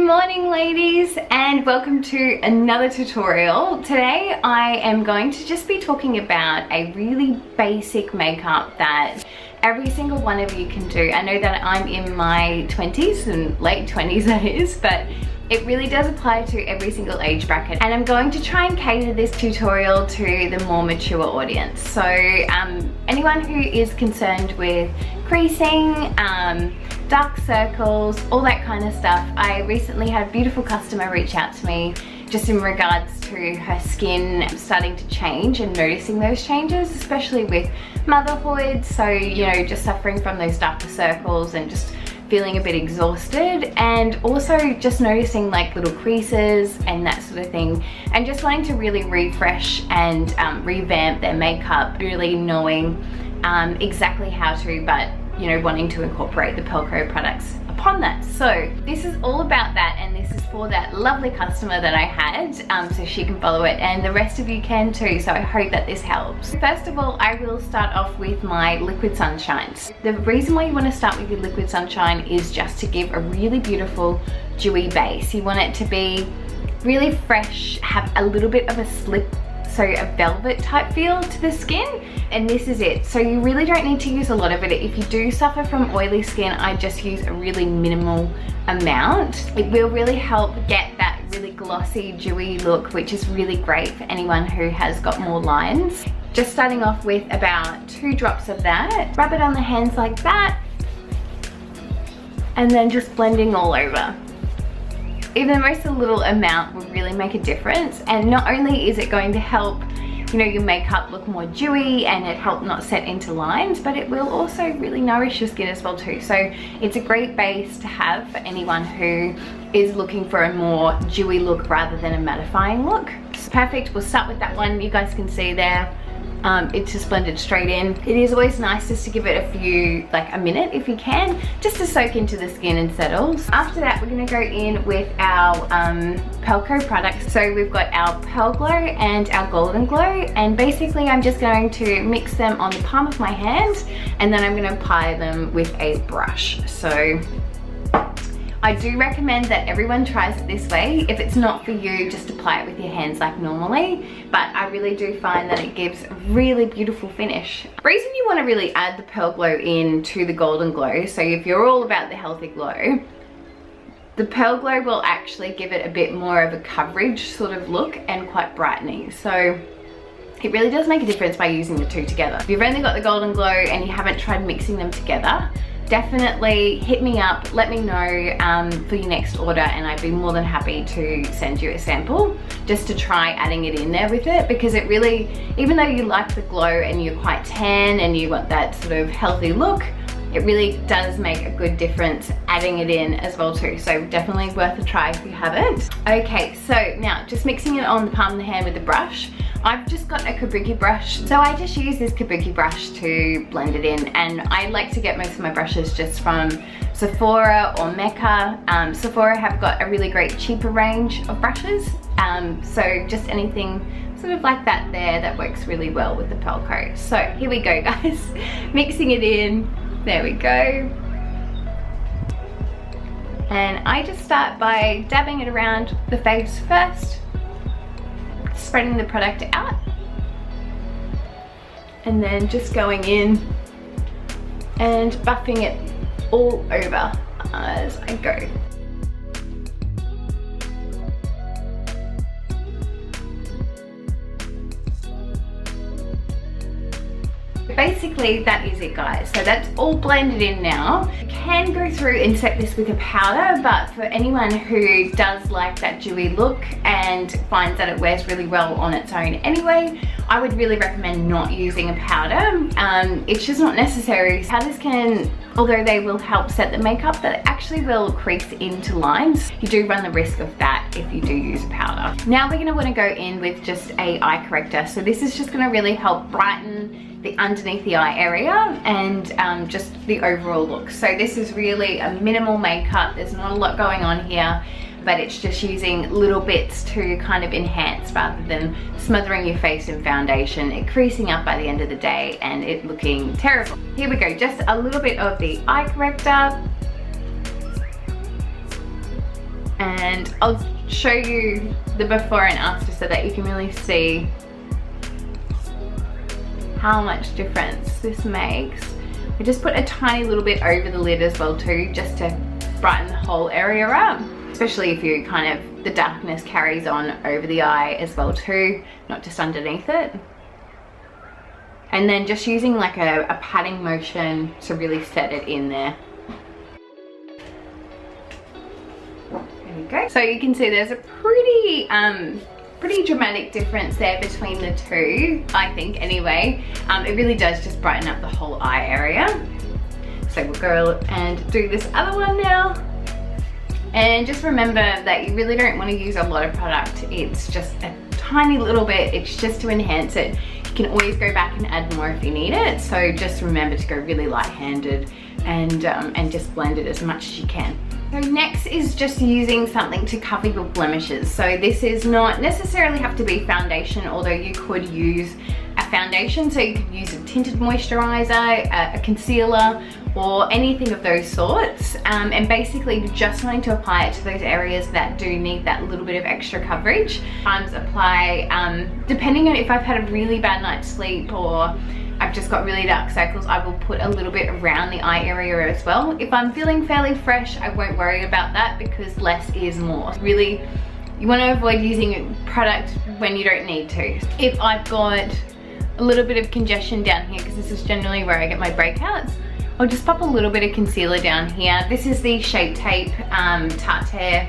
morning ladies, and welcome to another tutorial. Today I am going to just be talking about a really basic makeup that every single one of you can do. I know that I'm in my 20s and late 20s that is, but it really does apply to every single age bracket, and I'm going to try and cater this tutorial to the more mature audience. So anyone who is concerned with creasing, dark circles, all that kind of stuff. I recently had a beautiful customer reach out to me just in regards to her skin starting to change and noticing those changes, especially with motherhood. So, you know, just suffering from those darker circles and just feeling a bit exhausted, and also just noticing like little creases and that sort of thing, and just wanting to really refresh and revamp their makeup, really knowing exactly how to, but you know, wanting to incorporate the Pelco products upon that. So this is all about that, and this is for that lovely customer that I had, so she can follow it and the rest of you can too. So I hope that this helps. First of all, I will start off with my liquid sunshines. The reason why you want to start with your liquid sunshine is just to give a really beautiful dewy base. You want it to be really fresh, have a little bit of a slip, so a velvet type feel to the skin, and this is it. So you really don't need to use a lot of it. If you do suffer from oily skin, I just use a really minimal amount. It will really help get that really glossy, dewy look, which is really great for anyone who has got more lines. Just starting off with about 2 drops of that. Rub it on the hands like that, and then just blending all over. Even the most little amount will really make a difference, and not only is it going to help, you know, your makeup look more dewy and it help not set into lines, but it will also really nourish your skin as well too. So it's a great base to have for anyone who is looking for a more dewy look rather than a mattifying look. So perfect, we'll start with that one. You guys can see there, it's just blended straight in. It is always nice just to give it a few, like a minute if you can, just to soak into the skin and settle. After that, we're gonna go in with our Pelco products. So we've got our Pearl Glow and our Golden Glow, and basically I'm just going to mix them on the palm of my hand, and then I'm gonna apply them with a brush. So I do recommend that everyone tries it this way. If it's not for you, just apply it with your hands like normally, but I really do find that it gives a really beautiful finish. The reason you want to really add the Pearl Glow in to the Golden Glow, so if you're all about the healthy glow, the Pearl Glow will actually give it a bit more of a coverage sort of look and quite brightening. So it really does make a difference by using the two together. If you've only got the Golden Glow and you haven't tried mixing them together, definitely hit me up, let me know for your next order, and I'd be more than happy to send you a sample just to try adding it in there with it, because it really, even though you like the glow and you're quite tan and you want that sort of healthy look, it really does make a good difference adding it in as well too. So definitely worth a try if you haven't. Okay, so now just mixing it on the palm of the hand with the brush. I've just got a kabuki brush, so I just use this kabuki brush to blend it in, and I like to get most of my brushes just from Sephora or Mecca. Sephora have got a really great cheaper range of brushes, so just anything sort of like that there, that works really well with the Pelco. So here we go guys, mixing it in, there we go. And I just start by dabbing it around the face first, spreading the product out, and then just going in and buffing it all over as I go. Basically that is it guys, so that's all blended in now. You can go through and set this with a powder, but for anyone who does like that dewy look and finds that it wears really well on its own anyway, I would really recommend not using a powder. It's just not necessary. Powders can, although they will help set the makeup, but it actually will crease into lines. You do run the risk of that if you do use a powder. Now we're going to want to go in with just a eye corrector. So this is just going to really help brighten the underneath the eye area and just the overall look. So this is really a minimal makeup. There's not a lot going on here, but it's just using little bits to kind of enhance rather than smothering your face in foundation, it creasing up by the end of the day and it looking terrible. Here we go, just a little bit of the eye corrector. And I'll show you the before and after so that you can really see how much difference this makes. I just put a tiny little bit over the lid as well too, just to brighten the whole area up, especially if you kind of, the darkness carries on over the eye as well too, not just underneath it. And then just using like a patting motion to really set it in there. There we go. So you can see there's a pretty dramatic difference there between the two, I think anyway. It really does just brighten up the whole eye area. So we'll go and do this other one now. And just remember that you really don't want to use a lot of product. It's just a tiny little bit. It's just to enhance it. You can always go back and add more if you need it. So just remember to go really light-handed and just blend it as much as you can. So next is just using something to cover your blemishes. So this is not necessarily have to be foundation, although you could use a foundation. So you could use a tinted moisturizer, a concealer, or anything of those sorts. And basically you're just wanting to apply it to those areas that do need that little bit of extra coverage. Sometimes apply, depending on if I've had a really bad night's sleep or I've just got really dark circles, I will put a little bit around the eye area as well. If I'm feeling fairly fresh, I won't worry about that because less is more. Really, you want to avoid using product when you don't need to. If I've got a little bit of congestion down here, because this is generally where I get my breakouts, I'll just pop a little bit of concealer down here. This is the Shape Tape Tarte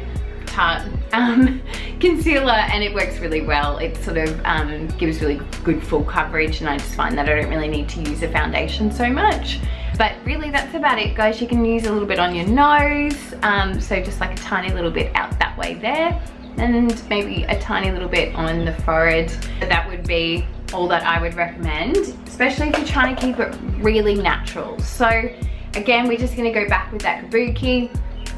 concealer, and it works really well. It sort of gives really good full coverage, and I just find that I don't really need to use a foundation so much. But really that's about it, guys. You can use a little bit on your nose, so just like a tiny little bit out that way there, and maybe a tiny little bit on the forehead. That would be all that I would recommend, especially if you're trying to keep it really natural. So again, we're just gonna go back with that kabuki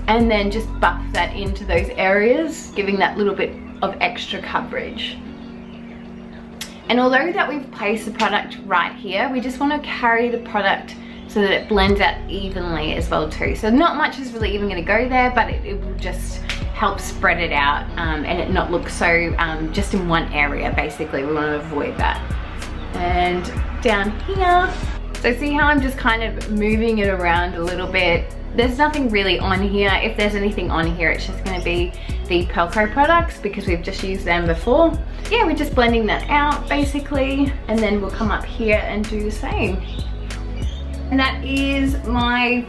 and then just buff that into those areas, giving that little bit of extra coverage. And although that we've placed the product right here, we just want to carry the product so that it blends out evenly as well too. So not much is really even going to go there, but it will just help spread it out and it not look so just in one area. Basically, we want to avoid that. And down here, so see how I'm just kind of moving it around a little bit. There's nothing really on here. If there's anything on here, it's just going to be the Pelco products because we've just used them before. Yeah, we're just blending that out basically, and then we'll come up here and do the same. And that is my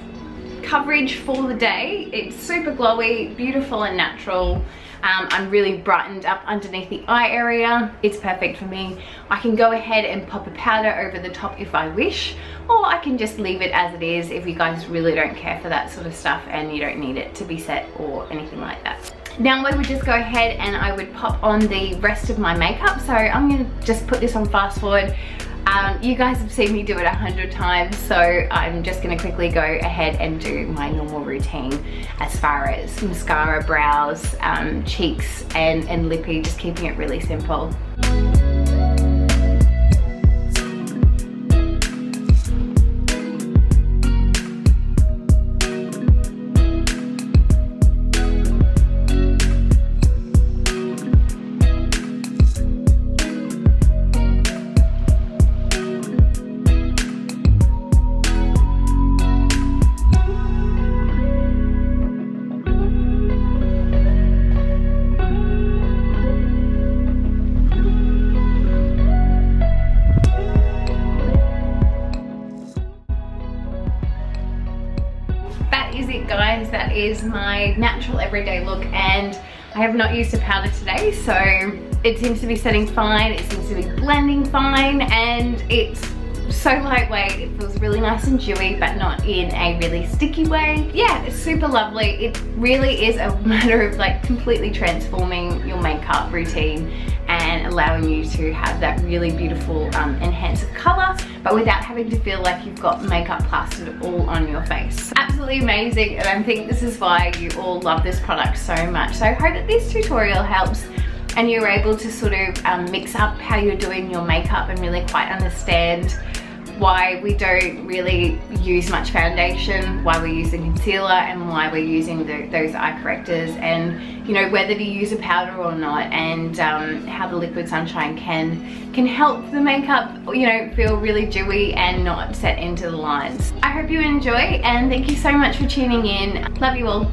coverage for the day. It's super glowy, beautiful and natural. I'm really brightened up underneath the eye area. It's perfect for me. I can go ahead and pop a powder over the top if I wish, or I can just leave it as it is if you guys really don't care for that sort of stuff and you don't need it to be set or anything like that. Now I would just go ahead and I would pop on the rest of my makeup. So I'm gonna just put this on fast forward. You guys have seen me do it 100 times, so I'm just gonna quickly go ahead and do my normal routine as far as mascara, brows, cheeks and lippy, just keeping it really simple. Guys, that is my natural everyday look, and I have not used a powder today, so it seems to be setting fine, it seems to be blending fine, and it's so lightweight. It feels really nice and dewy, but not in a really sticky way. Yeah, it's super lovely. It really is a matter of like completely transforming your makeup routine and allowing you to have that really beautiful enhance of color, but without having to feel like you've got makeup plastered all on your face. Absolutely amazing, and I think this is why you all love this product so much. So I hope that this tutorial helps and you're able to sort of mix up how you're doing your makeup and really quite understand why we don't really use much foundation, why we're using concealer, and why we're using those eye correctors, and you know, whether to use a powder or not, and how the liquid sunshine can help the makeup, you know, feel really dewy and not set into the lines. I hope you enjoy, and thank you so much for tuning in. Love you all.